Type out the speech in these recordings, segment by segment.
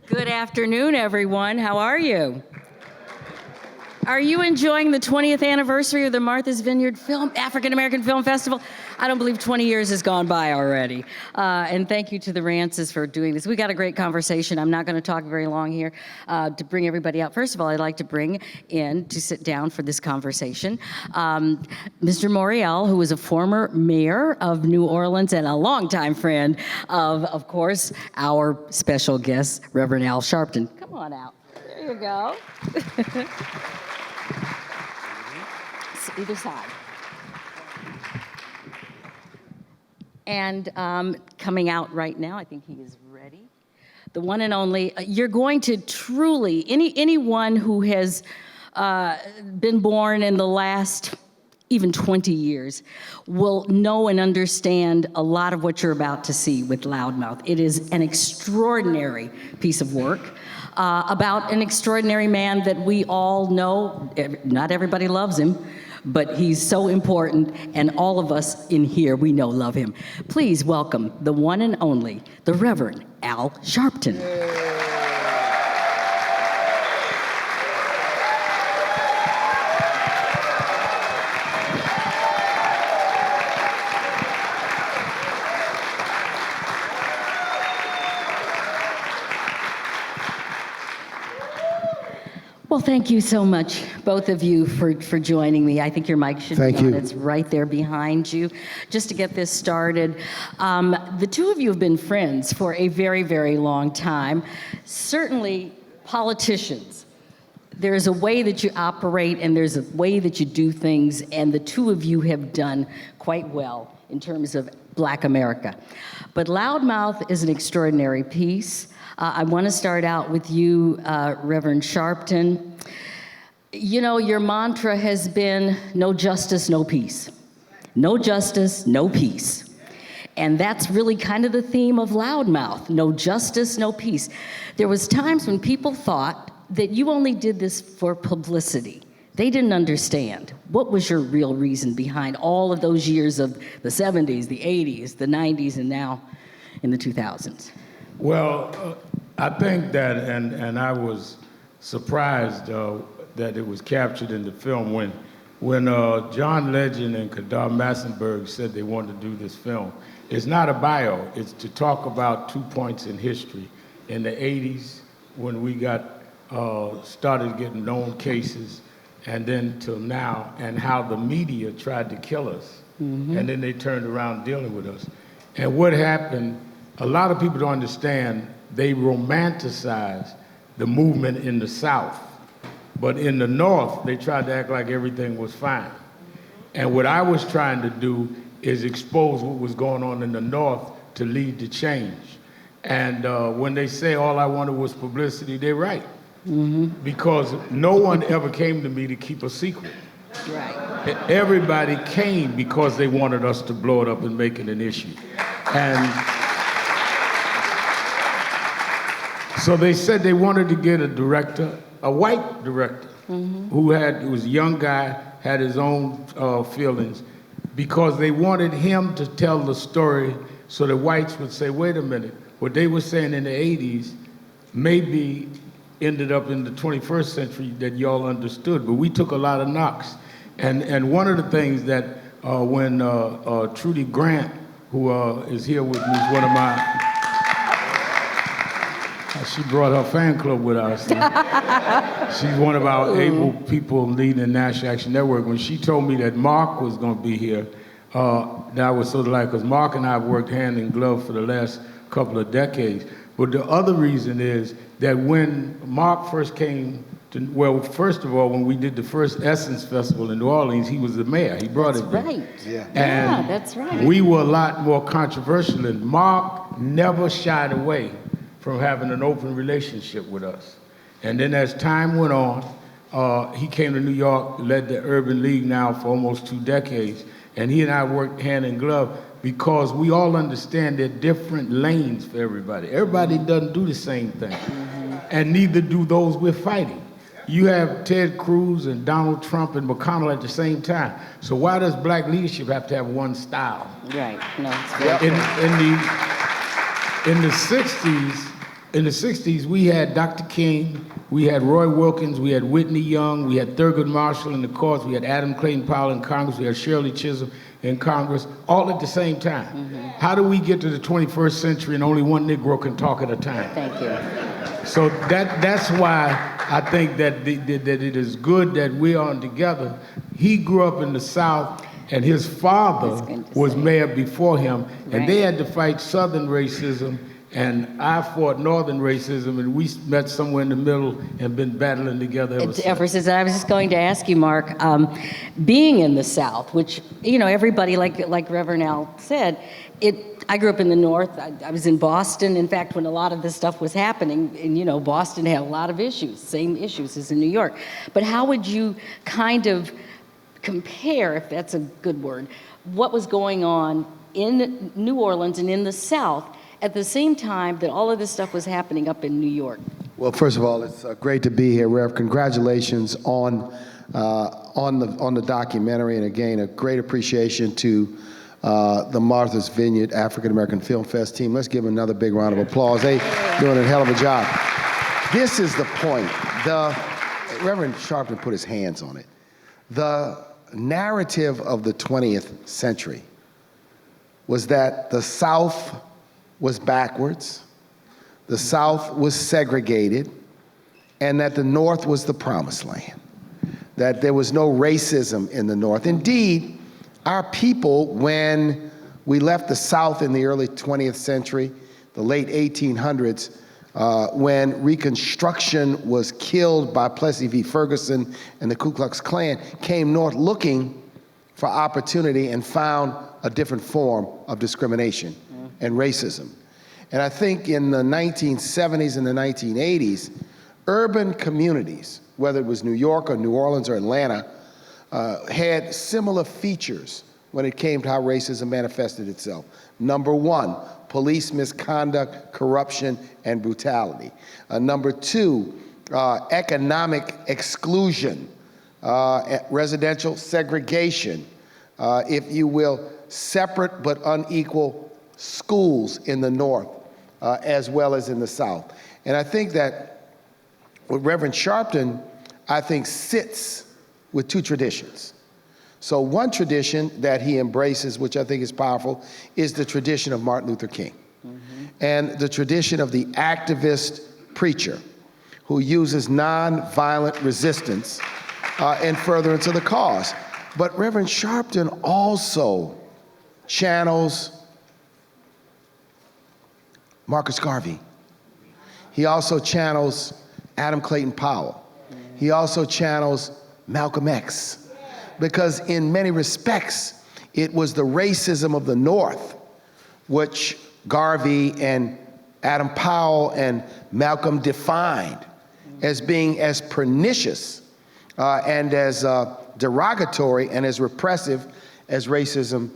Good afternoon, everyone. How are you? Are you enjoying the 20th anniversary of the Martha's Vineyard African American Film Festival? I don't believe 20 years has gone by already. And thank you to the Rances for doing this. We got a great conversation. I'm not going to talk very long here to bring everybody out. First of all, I'd like to bring in to sit down for this conversation Mr. Morial, who is a former mayor of New Orleans and a longtime friend of course, our special guest, Reverend Al Sharpton. Come on out. There you go. Either side. And coming out right now, I think he is ready. The one and only, you're going to truly, anyone who has been born in the last even 20 years will know and understand a lot of what you're about to see with Loudmouth. It is an extraordinary piece of work. About an extraordinary man that we all know. Not everybody loves him, but he's so important, and all of us in here, we know, love him. Please welcome the one and only, the Reverend Al Sharpton. Well, thank you so much, both of you, for joining me. I think your mic should be on. It's right there behind you. Just to get this started, the two of you have been friends for a very, very long time. Certainly, politicians. There's a way that you operate, and there's a way that you do things, and the two of you have done quite well in terms of Black America. But Loudmouth is an extraordinary piece. I want to start out with you, Reverend Sharpton. You know, your mantra has been no justice, no peace. No justice, no peace. And that's really kind of the theme of Loudmouth, no justice, no peace. There was times when people thought that you only did this for publicity. They didn't understand. What was your real reason behind all of those years of the 70s, the 80s, the 90s, and now in the 2000s? Well, I think that, and I was surprised that it was captured in the film when John Legend and Kadar Massenburg said they wanted to do this film. It's not a bio, it's to talk about 2 points in history. In the 80s, when we started getting known cases, and then till now, and how the media tried to kill us, and then they turned around dealing with us. And what happened, a lot of people don't understand, they romanticize the movement in the South. But in the North, they tried to act like everything was fine. And what I was trying to do is expose what was going on in the North to lead to change. And when they say all I wanted was publicity, they're right. Because no one ever came to me to keep a secret. Right. Everybody came because they wanted us to blow it up and make it an issue. And so they said they wanted to get a director, a white director, who was a young guy, had his own feelings, because they wanted him to tell the story so the whites would say, wait a minute, what they were saying in the 80s maybe ended up in the 21st century that y'all understood, but we took a lot of knocks. And one of the things that when Trudy Grant, who is here with me, is one of my, she brought her fan club with us. She's one of our able people leading the National Action Network. When she told me that Marc was going to be here, that was sort of like, because Marc and I have worked hand in glove for the last couple of decades. But the other reason is that when Marc first came to, well, first of all, when we did the first Essence Festival in New Orleans, he was the mayor. He brought it there. Right. Yeah. And that's right. We were a lot more controversial, and Marc never shied away from having an open relationship with us. And then as time went on, he came to New York, led the Urban League now for almost 2 decades, and he and I worked hand in glove because we all understand there are different lanes for everybody. Everybody doesn't do the same thing, and neither do those we're fighting. You have Ted Cruz and Donald Trump and McConnell at the same time. So why does black leadership have to have one style? Right. No, it's very In the 60s, in the 60s, we had Dr. King, we had Roy Wilkins, we had Whitney Young, we had Thurgood Marshall in the courts, we had Adam Clayton Powell in Congress, we had Shirley Chisholm in Congress, all at the same time. How do we get to the 21st century and only one Negro can talk at a time? Thank you. So that's why I think that it is good that we are together. He grew up in the South, and his father was mayor before him, and they had to fight Southern racism, and I fought Northern racism, and we met somewhere in the middle and been battling together ever since. I was just going to ask you, Marc, being in the South, which, you know, everybody, like Reverend Al said, I grew up in the North. I was in Boston. In fact, when a lot of this stuff was happening, and you know, Boston had a lot of issues, same issues as in New York. But how would you kind of compare, if that's a good word, what was going on in New Orleans and in the South at the same time that all of this stuff was happening up in New York? Well, first of all, it's great to be here, Rev. Congratulations on the documentary, and again, a great appreciation to the Martha's Vineyard African American Film Fest team. Let's give them another big round of applause. They doing a hell of a job. This is the point. Reverend Sharpton put his hands on it. The narrative of the 20th century was that the South was backwards, the South was segregated, and that the North was the promised land, that there was no racism in the North. Indeed, our people, when we left the South in the early 20th century, the late 1800s, when Reconstruction was killed by Plessy v. Ferguson and the Ku Klux Klan, came north looking for opportunity and found a different form of discrimination and racism. And I think in the 1970s and the 1980s, urban communities, whether it was New York or New Orleans or Atlanta, had similar features when it came to how racism manifested itself. Number one, police misconduct, corruption, and brutality. Number two, economic exclusion, residential segregation, if you will, separate but unequal schools in the North as well as in the South. And I think that what Reverend Sharpton, I think, sits with two traditions. So one tradition that he embraces, which I think is powerful, is the tradition of Martin Luther King, and the tradition of the activist preacher who uses nonviolent resistance in furtherance of the cause. But Reverend Sharpton also channels Marcus Garvey. He also channels Adam Clayton Powell. He also channels Malcolm X, because in many respects, it was the racism of the North, which Garvey and Adam Powell and Malcolm defined as being as pernicious and as derogatory and as repressive as racism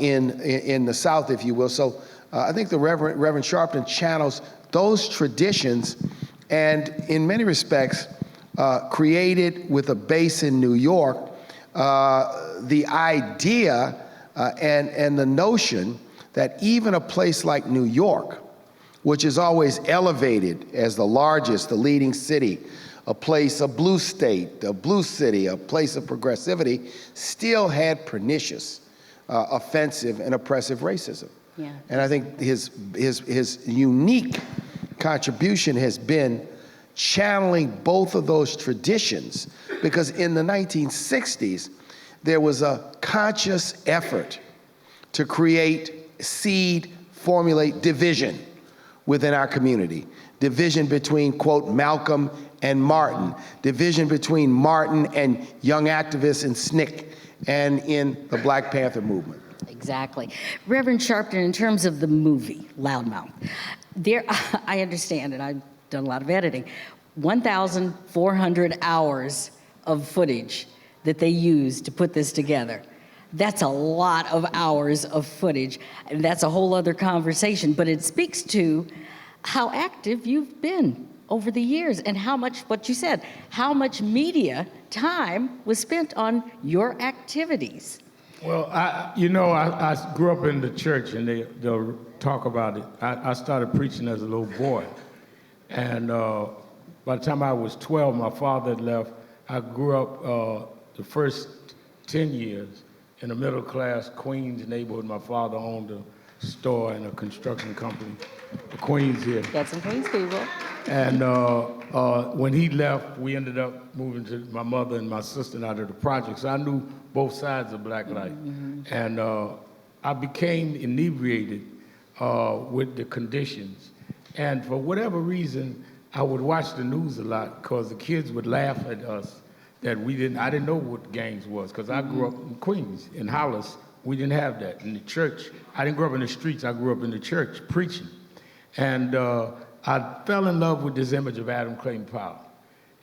in the South, if you will. So I think the Reverend Sharpton channels those traditions, and in many respects, created with a base in New York, the idea and the notion that even a place like New York, which is always elevated as the largest, the leading city, a place, a blue state, a blue city, a place of progressivity, still had pernicious, offensive, and oppressive racism. Yeah. And I think his unique contribution has been channeling both of those traditions, because in the 1960s, there was a conscious effort to formulate division within our community. Division between, quote, Malcolm and Martin. Division between Martin and young activists in SNCC and in the Black Panther movement. Exactly. Reverend Sharpton, in terms of the movie, Loudmouth, I understand, and I've done a lot of editing, 1,400 hours of footage that they used to put this together. That's a lot of hours of footage, and that's a whole other conversation, but it speaks to how active you've been over the years and how much, what you said, how much media time was spent on your activities. Well, I grew up in the church, and they'll talk about it. I started preaching as a little boy, And by the time I was 12, my father had left. I grew up the first 10 years in a middle-class Queens neighborhood. My father owned a store and a construction company, the Queens here. Got some Queens people. And when he left, we ended up moving to my mother and my sister out of the projects. So I knew both sides of black life. And I became inebriated with the conditions. And for whatever reason, I would watch the news a lot because the kids would laugh at us that I didn't know what gangs was because I grew up in Queens, in Hollis. We didn't have that. In the church, I didn't grow up in the streets, I grew up in the church preaching. And I fell in love with this image of Adam Clayton Powell.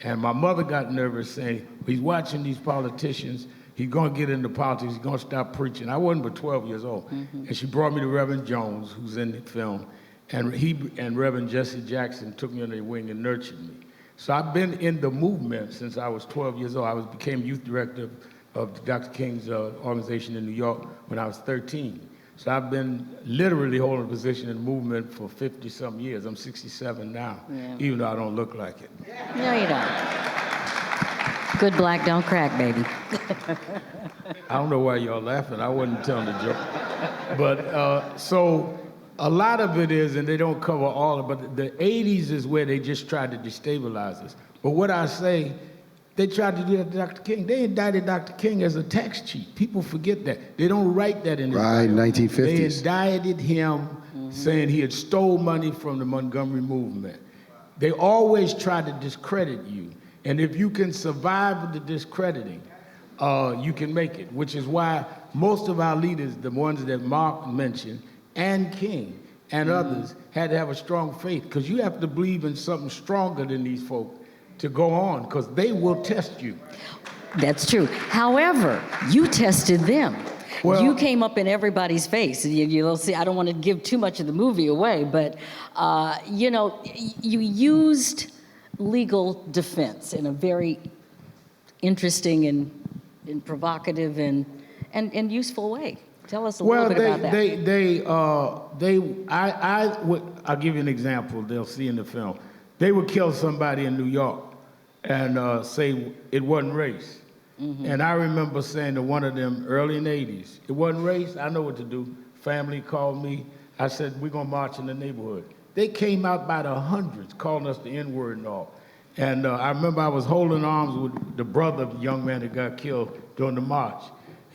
And my mother got nervous saying, he's watching these politicians, he's gonna get into politics, he's gonna stop preaching. I wasn't but 12 years old. And she brought me to Reverend Jones, who's in the film, and he and Reverend Jesse Jackson took me under their wing and nurtured me. So I've been in the movement since I was 12 years old. I became youth director of Dr. King's organization in New York when I was 13. So I've been literally holding a position in the movement for 50-some years. I'm 67 now, even though I don't look like it. No, you don't. Good black don't crack, baby. I don't know why y'all laughing. I wasn't telling the joke. But so a lot of it is, and they don't cover all of it, but the 80s is where they just tried to destabilize us. But what I say, they tried to do that to Dr. King. They indicted Dr. King as a tax cheat. People forget that. They don't write that in his Right, bio. 1950s. They indicted him saying he had stole money from the Montgomery movement. They always try to discredit you. And if you can survive the discrediting, you can make it, which is why most of our leaders, the ones that Marc mentioned, and King and others, had to have a strong faith, because you have to believe in something stronger than these folk to go on, because they will test you. That's true. However, you tested them. Well, you came up in everybody's face. You'll see, I don't want to give too much of the movie away, but you know, you used legal defense in a very interesting and provocative and useful way. Tell us a little bit about that. I'll give you an example they'll see in the film. They would kill somebody in New York and say it wasn't race. And I remember saying to one of them early in the 80s, it wasn't race, I know what to do. Family called me. I said, we're gonna march in the neighborhood. They came out by the hundreds, calling us the N-word and all. And I remember I was holding arms with the brother of the young man that got killed during the march.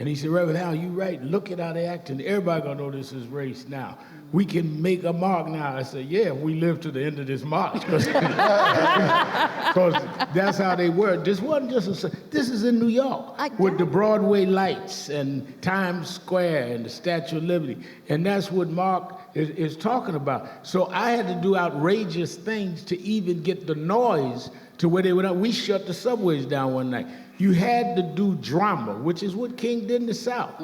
And he said, Reverend Howell, you right, look at how they acting. Everybody gonna know this is race now. We can make a mark now. I said, yeah, we live to the end of this march. Because that's how they were. This wasn't just this is in New York with the Broadway lights and Times Square and the Statue of Liberty. And that's what Marc is talking about. So I had to do outrageous things to even get the noise to where they went up. We shut the subways down one night. You had to do drama, which is what King did in the South,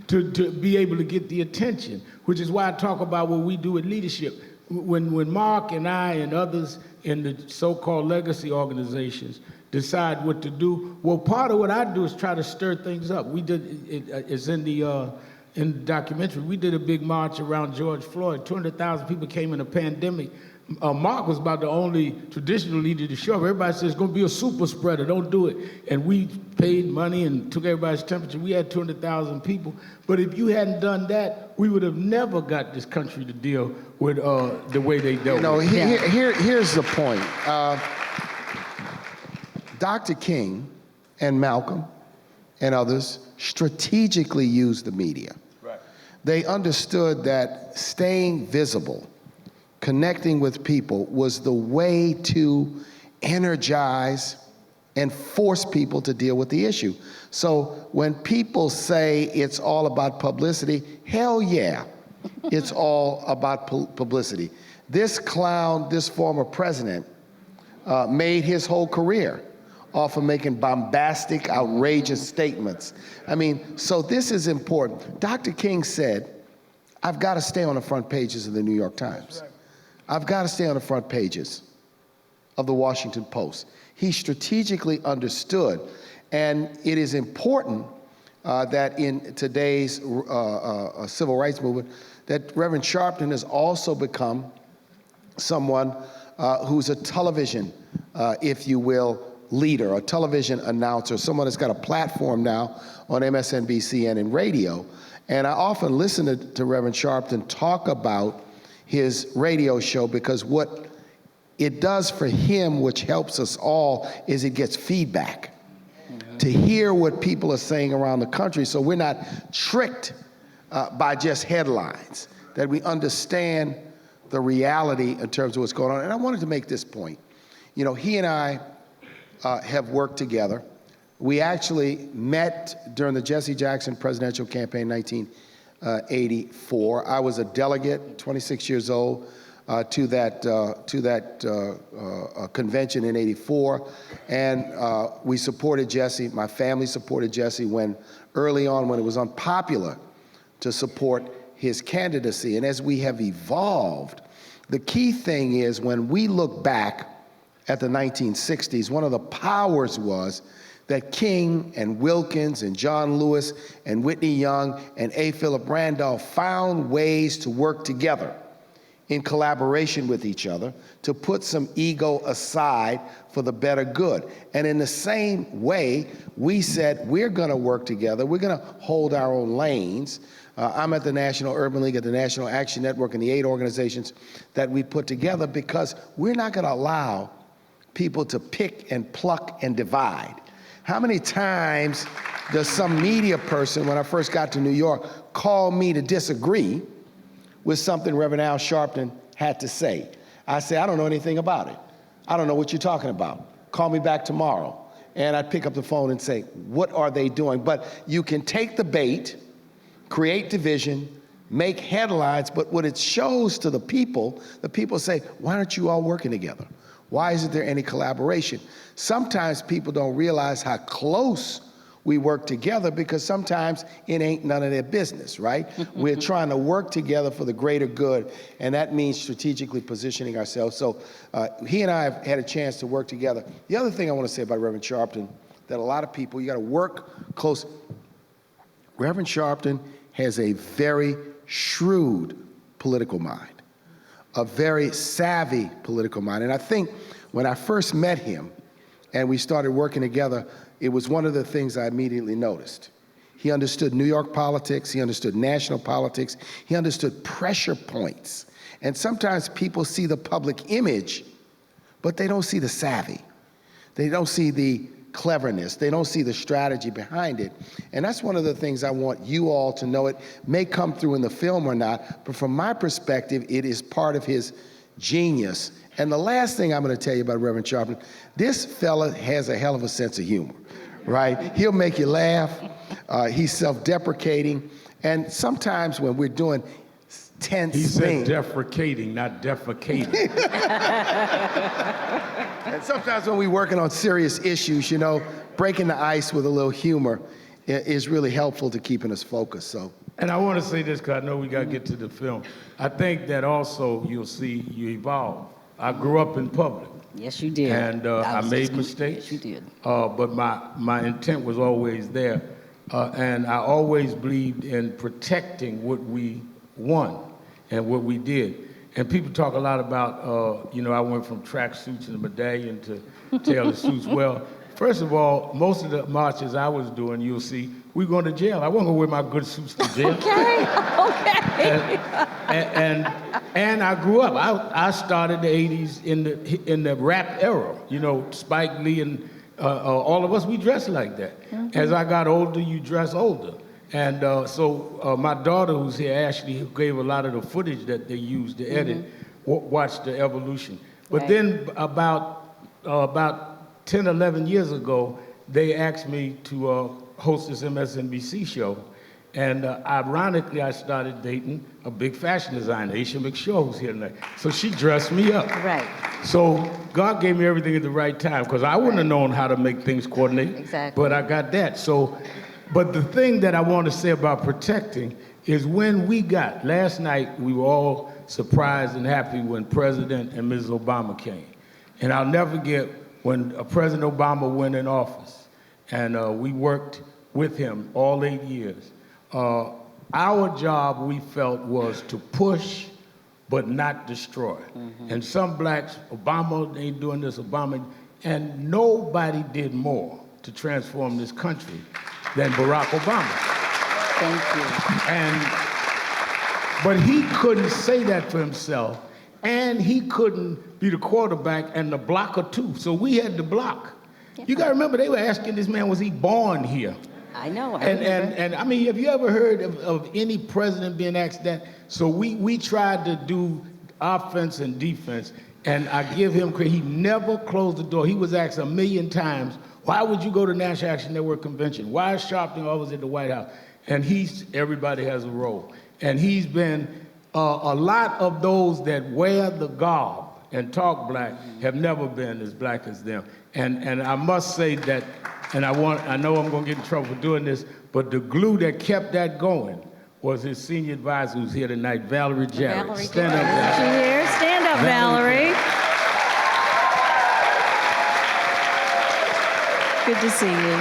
to be able to get the attention, which is why I talk about what we do with leadership. When Marc and I and others in the so-called legacy organizations decide what to do, well, part of what I do is try to stir things up. We did, it's in the documentary, we did a big march around George Floyd. 200,000 people came in a pandemic. Marc was about the only traditional leader to show up. Everybody says it's going to be a super spreader, don't do it. And we paid money and took everybody's temperature. We had 200,000 people. But if you hadn't done that, we would have never got this country to deal with the way they dealt with it. Here's the point. Dr. King and Malcolm and others strategically used the media. Right. They understood that staying visible, connecting with people, was the way to energize and force people to deal with the issue. So when people say it's all about publicity, hell yeah, it's all about publicity. This clown, this former president, made his whole career off of making bombastic, outrageous statements. I mean, so this is important. Dr. King said, I've got to stay on the front pages of the New York Times. I've got to stay on the front pages of the Washington Post. He strategically understood, and it is important that in today's civil rights movement, that Reverend Sharpton has also become someone who's a television, if you will, leader, a television announcer, someone that's got a platform now on MSNBC and in radio. And I often listen to Reverend Sharpton talk about his radio show, because what it does for him, which helps us all, is it gets feedback to hear what people are saying around the country, so we're not tricked by just headlines, that we understand the reality in terms of what's going on. And I wanted to make this point. You know, he and I have worked together. We actually met during the Jesse Jackson presidential campaign in 1984. I was a delegate, 26 years old, to that convention in '84, and we supported Jesse. My family supported Jesse early on when it was unpopular to support his candidacy. And as we have evolved, the key thing is, when we look back at the 1960s, one of the powers was that King and Wilkins and John Lewis and Whitney Young and A. Philip Randolph found ways to work together in collaboration with each other to put some ego aside for the better good. And in the same way, we said, we're gonna work together, we're gonna hold our own lanes. I'm at the National Urban League, at the National Action Network, and the 8 organizations that we put together, because we're not gonna allow people to pick and pluck and divide. How many times does some media person, when I first got to New York, call me to disagree with something Reverend Al Sharpton had to say? I say, I don't know anything about it. I don't know what you're talking about. Call me back tomorrow. And I'd pick up the phone and say, what are they doing? But you can take the bait, create division, make headlines, but what it shows to the people say, why aren't you all working together? Why isn't there any collaboration? Sometimes people don't realize how close we work together, because sometimes it ain't none of their business, right? We're trying to work together for the greater good, and that means strategically positioning ourselves. So he and I have had a chance to work together. The other thing I want to say about Reverend Sharpton, that a lot of people, you got to work close. Reverend Sharpton has a very shrewd political mind, a very savvy political mind. And I think when I first met him and we started working together, it was one of the things I immediately noticed. He understood New York politics, he understood national politics, he understood pressure points. And sometimes people see the public image, but they don't see the savvy. They don't see the cleverness, they don't see the strategy behind it. And that's one of the things I want you all to know. It may come through in the film or not, but from my perspective, it is part of his genius. And the last thing I'm going to tell you about Reverend Sharpton, this fella has a hell of a sense of humor, right? He'll make you laugh. He's self-deprecating. And sometimes when we're doing tense things. He said deprecating, not defecating. And sometimes when we're working on serious issues, you know, breaking the ice with a little humor is really helpful to keeping us focused. So. And I want to say this, because I know we got to get to the film. I think that also you'll see you evolve. I grew up in public. Yes, you did. And I made mistakes. Yes, you did. But my intent was always there. And I always believed in protecting what we won and what we did. And people talk a lot about, you know, I went from track suits and a medallion to tailored suits. Well, first of all, most of the marches I was doing, you'll see, we going to jail. I wasn't going to wear my good suits to jail. Okay. And I grew up. I started the 80s in the rap era. You know, Spike Lee and all of us, we dressed like that. Mm-hmm. As I got older, you dress older. And so my daughter, who's here, Ashley, who gave a lot of the footage that they used to edit, watched the evolution. But then about 10, 11 years ago, they asked me to host this MSNBC show. And ironically, I started dating a big fashion designer, Aisha McShaw, who's here tonight. So she dressed me up. Right. So God gave me everything at the right time, because I wouldn't have known how to make things coordinate. Exactly. But I got that. So, but the thing that I want to say about protecting is when we got, last night, we were all surprised and happy when President and Mrs. Obama came. And I'll never forget when President Obama went in office, and we worked with him all 8 years. Our job, we felt, was to push but not destroy. And some blacks, Obama ain't doing this, Obama, and nobody did more to transform this country than Barack Obama. Thank you. But he couldn't say that for himself, and he couldn't be the quarterback and the blocker too. So we had to block. Yeah. You got to remember, they were asking this man, was he born here? I know. And I mean, have you ever heard of any president being asked that? So we tried to do offense and defense, and I give him credit. He never closed the door. He was asked 1 million times, why would you go to National Action Network Convention? Why is Sharpton always at the White House? And everybody has a role. And he's been, a lot of those that wear the garb and talk black have never been as black as them. And I must say that, and I know I'm gonna get in trouble for doing this, but the glue that kept that going was his senior advisor who's here tonight, Valerie Jarrett. Valerie, stand up, Valerie. She here? Stand up, Valerie. Good to see you.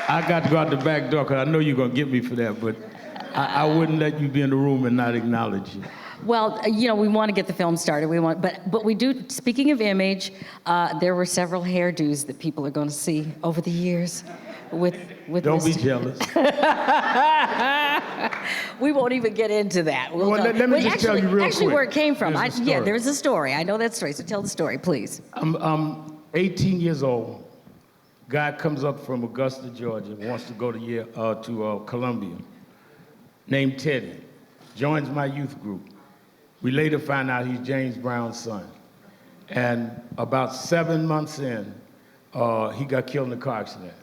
I got to go out the back door because I know you're going to get me for that, but I wouldn't let you be in the room and not acknowledge you. Well, you know, we want to get the film started. But we do, speaking of image, there were several hairdos that people are going to see over the years with Don't be jealous. We won't even get into that. Well, let me just tell you real actually, quick. where it came from. Yeah, there's a story. I know that story, so tell the story, please. I'm 18 years old. Guy comes up from Augusta, Georgia, wants to go to Columbia, named Teddy. Joins my youth group. We later find out he's James Brown's son. And about 7 months in, he got killed in a car accident.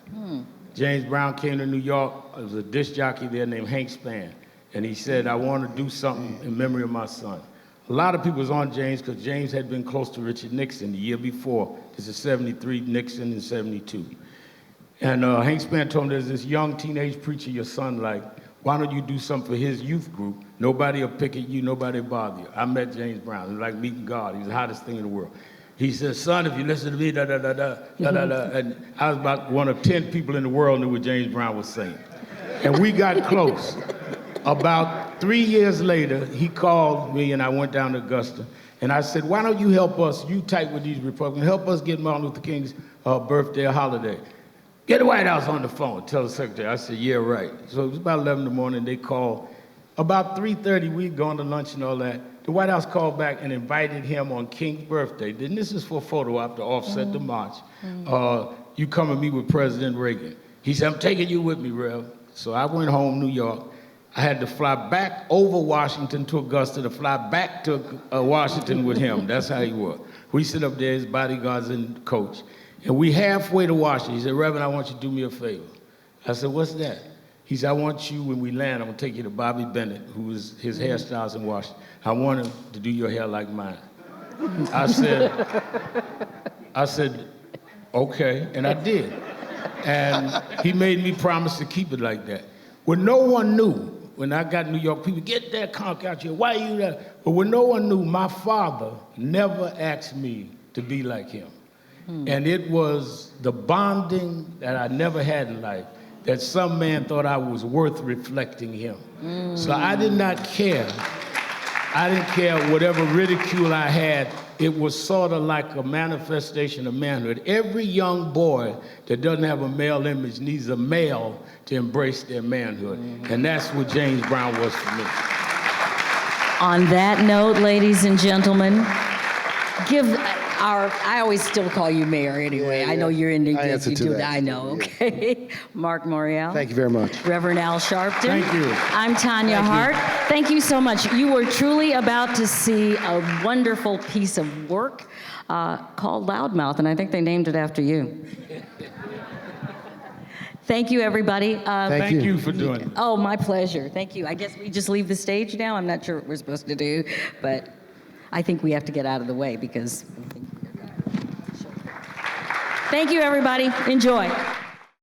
James Brown came to New York. There was a disc jockey there named Hank Spann. And he said, I want to do something in memory of my son. A lot of people was on James because James had been close to Richard Nixon the year before. This is 73, Nixon in 72. And Hank Spann told him, there's this young teenage preacher your son like, why don't you do something for his youth group? Nobody will pick at you, nobody will bother you. I met James Brown. It was like meeting God. He was the hottest thing in the world. He said, son, if you listen to me, da da da da, da da da. And I was about one of 10 people in the world knew what James Brown was saying. And we got close. About 3 years later, he called me and I went down to Augusta. And I said, why don't you help us, you tight with these Republicans, help us get Martin Luther King's birthday or holiday. Get the White House on the phone, tell the secretary. I said, yeah, right. So it was about 11 in the morning, they called. About 3:30, we'd gone to lunch and all that. The White House called back and invited him on King's birthday. Then this is for a photo op to offset the march. You come and meet with President Reagan. He said, I'm taking you with me, Rev. So I went home, New York. I had to fly back over Washington to Augusta to fly back to Washington with him. That's how he was. We sit up there, his bodyguards and coach. And we halfway to Washington. He said, Reverend, I want you to do me a favor. I said, what's that? He said, I want you, when we land, I'm gonna take you to Bobby Bennett, who is his hairstylist in Washington. I want him to do your hair like mine. I said, okay, and I did. And he made me promise to keep it like that. When no one knew, when I got in New York, people, get that conch out here, why are you there? But when no one knew, my father never asked me to be like him. And it was the bonding that I never had in life, that some man thought I was worth reflecting him. So I did not care. I didn't care whatever ridicule I had. It was sort of like a manifestation of manhood. Every young boy that doesn't have a male image needs a male to embrace their manhood. And that's what James Brown was for me. On that note, ladies and gentlemen, I always still call you Mayor anyway. Yeah. I know you're in New Jersey. I answer to that. I know, okay. Marc Morial. Thank you very much. Reverend Al Sharpton. Thank you. I'm Tanya Hart. Thank you so much. You were truly about to see a wonderful piece of work called Loudmouth, and I think they named it after you. Thank you, everybody. Thank you for doing it. Oh, my pleasure. Thank you. I guess we just leave the stage now. I'm not sure what we're supposed to do, but I think we have to get out of the way because I think we're going to. Thank you, everybody. Enjoy.